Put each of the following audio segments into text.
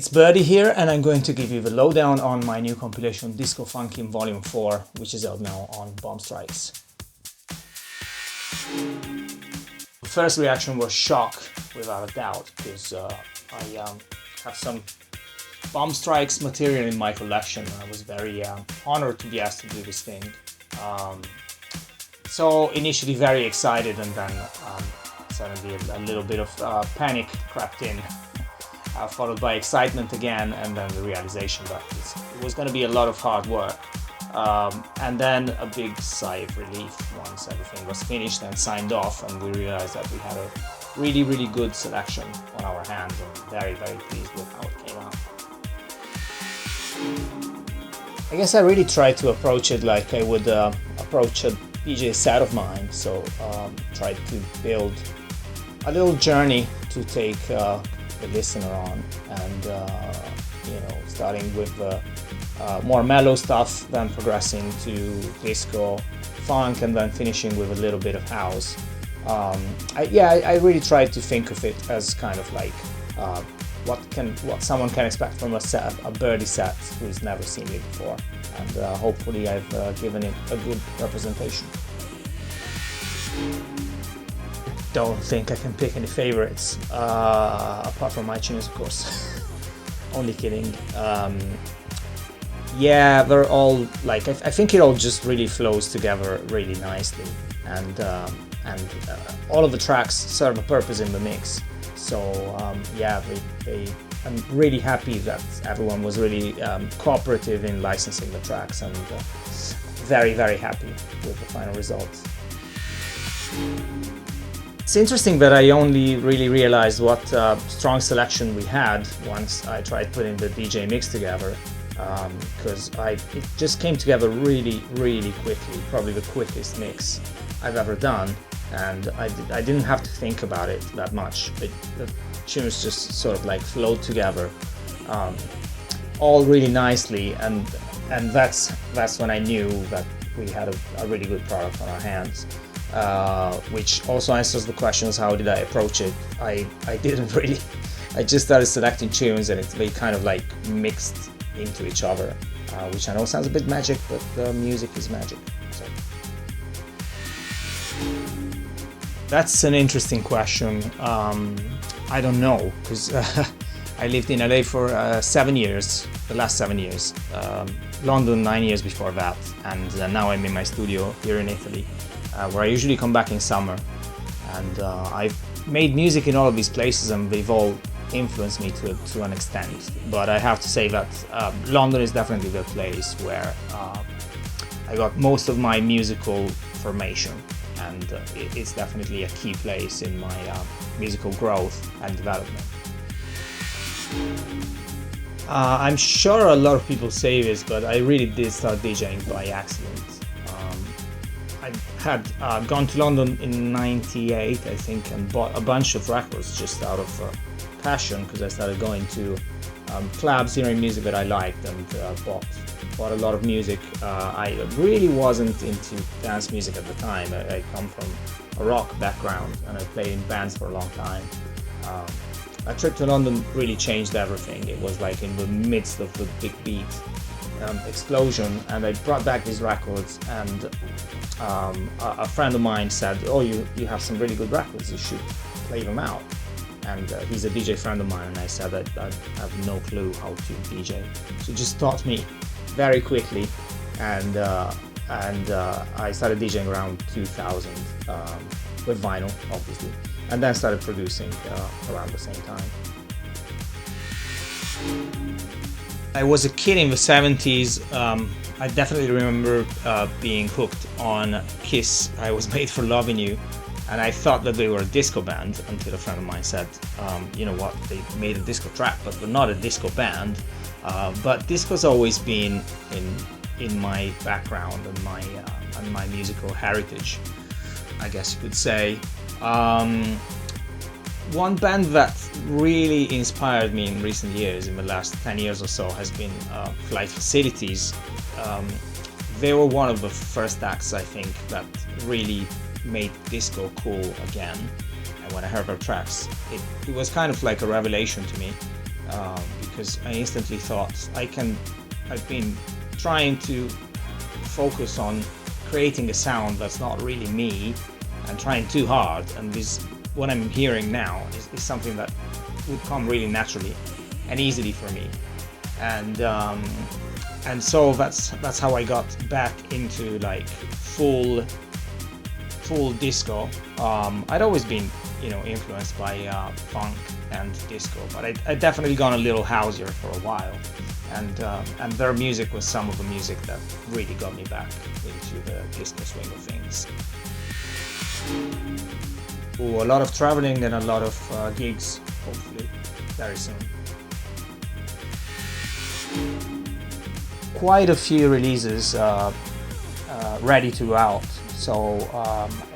It's Birdee here, and I'm going to give you the lowdown on my new compilation Disco Funkin Volume 4, which is out now on Bombstrikes. The first reaction was shock, without a doubt, because I have some Bombstrikes material in my collection. I was very honored to be asked to do this thing. So initially very excited, and then suddenly a little bit of panic crept in. Followed by excitement again, and then the realization that it was going to be a lot of hard work. And then a big sigh of relief once everything was finished and signed off, and we realized that we had a really, really good selection on our hands, and very, very pleased with how it came out. I guess I really tried to approach it like I would approach a DJ set of mine, so tried to build a little journey to take the listener on, and starting with more mellow stuff, then progressing to disco funk, and then finishing with a little bit of house. I really tried to think of it as kind of like what someone can expect from a Birdee set who's never seen it before, and hopefully I've given it a good representation. Don't think I can pick any favorites, apart from my tunes, of course. Only kidding. Yeah, they're all like, I think it all just really flows together really nicely, and all of the tracks serve a purpose in the mix. So yeah, I'm really happy that everyone was really cooperative in licensing the tracks, and very, very happy with the final result. It's interesting that I only really realized what strong selection we had once I tried putting the DJ mix together, because it just came together really, really quickly, probably the quickest mix I've ever done, and I didn't have to think about it that much. The tunes just sort of like flowed together, all really nicely, and that's when I knew that we had a really good product on our hands. Which also answers the questions, how did I approach it? I didn't really, I just started selecting tunes, and they kind of like mixed into each other, which I know sounds a bit magic, but the music is magic. So. That's an interesting question. I don't know, because I lived in LA for 7 years, the last 7 years, London 9 years before that, and now I'm in my studio here in Italy. Where I usually come back in summer, and I've made music in all of these places, and they've all influenced me to an extent. But I have to say that London is definitely the place where I got most of my musical formation, and it's definitely a key place in my musical growth and development. I'm sure a lot of people say this, but I really did start DJing by accident. I had gone to London in '98, I think, and bought a bunch of records just out of passion, because I started going to clubs hearing music that I liked, and bought a lot of music. I really wasn't into dance music at the time. I come from a rock background, and I played in bands for a long time. A trip to London really changed everything. It was like in the midst of the big beat explosion, and I brought back these records, and a friend of mine said, "Oh, you have some really good records, you should play them out." And he's a DJ friend of mine, and I said that I have no clue how to DJ. So he just taught me very quickly, and I started DJing around 2000 with vinyl, obviously, and then started producing around the same time. I was a kid in the 70s. I definitely remember being hooked on Kiss, I Was Made for Loving You, and I thought that they were a disco band until a friend of mine said, you know what, they made a disco track, but they're not a disco band. But disco's always been in my background and my musical heritage, I guess you could say. One band that really inspired me in recent years, in the last 10 years or so, has been Flight Facilities. They were one of the first acts, I think, that really made disco cool again. And when I heard their tracks, it was kind of like a revelation to me, because I instantly thought I've been trying to focus on creating a sound that's not really me and trying too hard, and what I'm hearing now is something that would come really naturally and easily for me, and so that's how I got back into like full disco. I'd always been, influenced by funk and disco, but I'd definitely gone a little houseier for a while, and their music was some of the music that really got me back into the disco swing of things. Ooh, a lot of traveling and a lot of gigs, hopefully very soon. Quite a few releases ready to out, so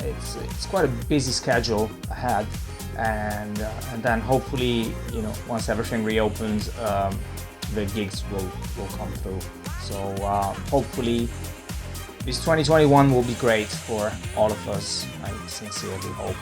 it's quite a busy schedule ahead, and then hopefully, once everything reopens, the gigs will come through. So hopefully this 2021 will be great for all of us, I sincerely hope.